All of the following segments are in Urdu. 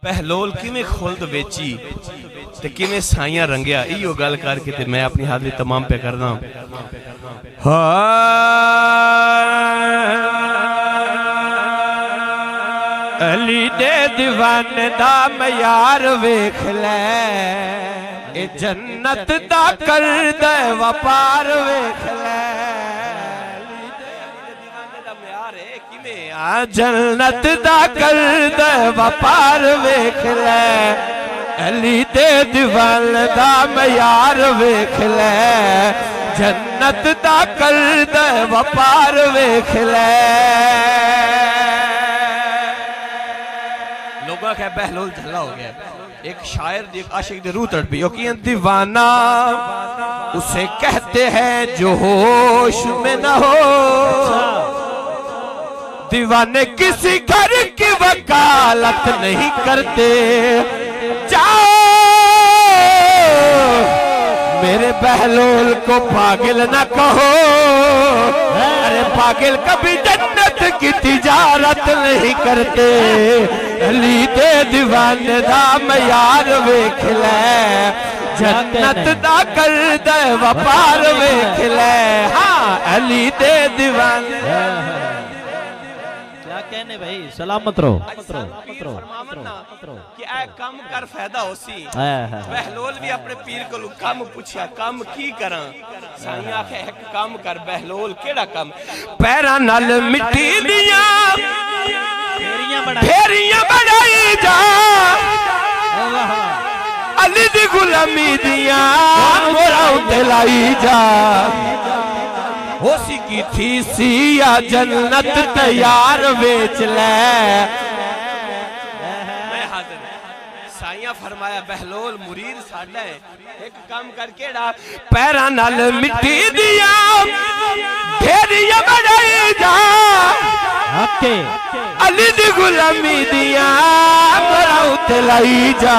بہلول کیویں خلد ویچی تے کیویں سائیاں رنگیا ایو گل کر کے تے میں اپنی حاضری تمام پہ کرنا علی دے دیوان دا میار ویکھ لے اے جنت دا کردے وپار ویکھ لے جنت دا کردے وپار ویکھ لے علی دے دیوان دا میار ویکھ لے جنت دا کردے وپار ویکھ لے لوگوں کہ بہلول جھلا ہو گیا ایک شاعر ایک عاشق دی روح تڑپ بھی دیوانہ اسے کہتے ہیں جو ہوش میں نہ ہو دیوانے کسی گھر کی وکالت نہیں کرتے جاؤ میرے بہلول کو پاگل نہ کہو ارے پاگل کبھی جنت کی تجارت نہیں کرتے علی دے دیوان دا میار ویکھ لے جنت دا کردے وپار ویکھ لے ہاں علی دے دیوان کیا کہنے بھائی سلامت رہو کہ اے کم کر فائدہ ہو سی بہلول بھی اپنے پیر کو کم پوچھیا کم کی کراں سائیں آکھے ایک کم کر بہلول کیڑا کم پیرا نال مٹی دیاں پھیریاں بڑھائی جا علی دی غلامی دیاں موراں دلائی جا ہو سی کی تھی سیا جنت تیار ویچ لے میں حاضر سائیاں فرمایا بہلول مرید ساڑھا ہے ایک کام کر کے ڈا پیرا نال مٹی دیا ڈھیریاں بڑھائی جا علی دی غلامی دیا موراں دلائی جا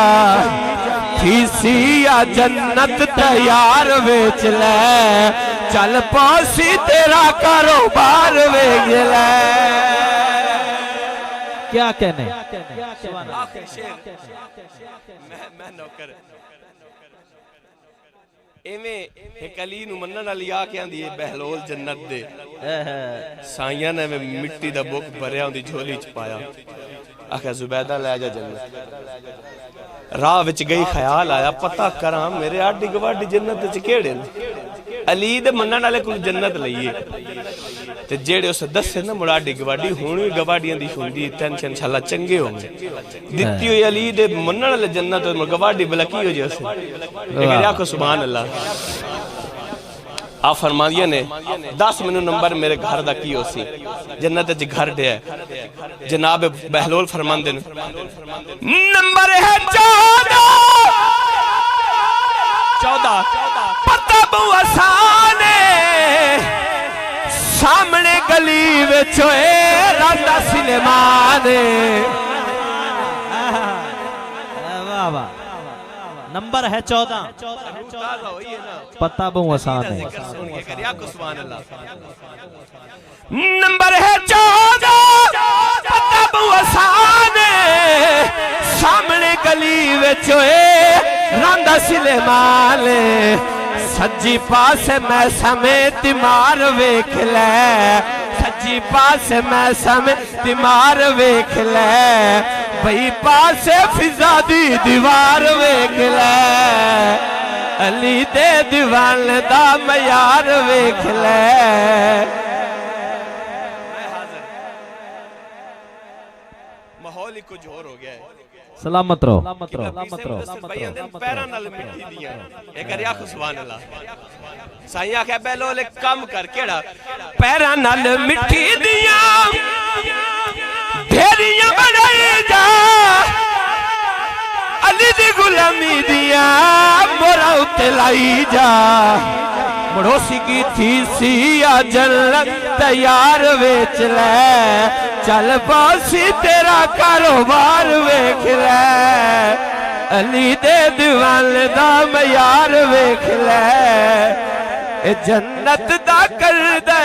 تھی سیا جنت تیار ویچ لے چل پاسی تیرا کاروبار ویچ لے کیا کہنے آخر شیر میں نوکر ایویں ایک علی نو منن والی آ کے آندی بہلول جنت دے سائیاں نے مٹی دا بک بھریا ہوندی جھولی چ پایا آخیا زبیدہ لے جا جنت راہ وچ گئی خیال آیا پتہ کراں میرے آڈی گواڈی جنت وچ کیڑے علی دے منن والے کول جنت لئیے تے جیڑے اس دسے نا مڑاڈی گواڈی ہونی گواڈیاں دی ہوندی ٹینشن انشاءاللہ چنگے ہوں گے دتی ہوئی علی دے منن والے جنت اور گواڈی بلکی ہو جیسے لیکن آکھو سبحان اللہ آپ فرمانیے نے 10 منو نمبر میرے گھر دا کی ہو سی جنت جی گھر دے ہے جناب بہلول فرمان دے نمبر ہے 14 پتہ بہو آسانے سامنے گلی وچوئے راندا سلیمانے نمبر ہے 14 پتہ بہو آسان ہے نمبر ہے 14 پتہ بہو آسان ہے سامنے گلی وچوئے راندا سلیمانے سجی پاس میں سمیت مار ویکھ لے سجی پاس میں سمیت مار ویکھ لے بھئی پاس فضا دی دیوار ویکھ لے علی دے دیوان دا میار ویکھ لے ماحول ہی کچھ اور ہو گیا ہے سلامت رہو پیرا نال مٹی دیا ایک اریا سبحان اللہ سائیں آکھیا بہلول ایک کام کر کیڑا پیرا نال مٹی دیا ڈھیریاں بڑھائی جا علی دی غلامی دیا موراں لائی جا مڑوسی کی تھی سیا جنت تیار ویچ لے چل پاسی تیرا کاروبار ویکھ لے علی دے دیوان دا میار ویکھ لے جنت دا کردے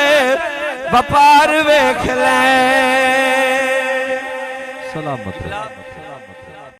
وپار ویکھ لے سلامت رہو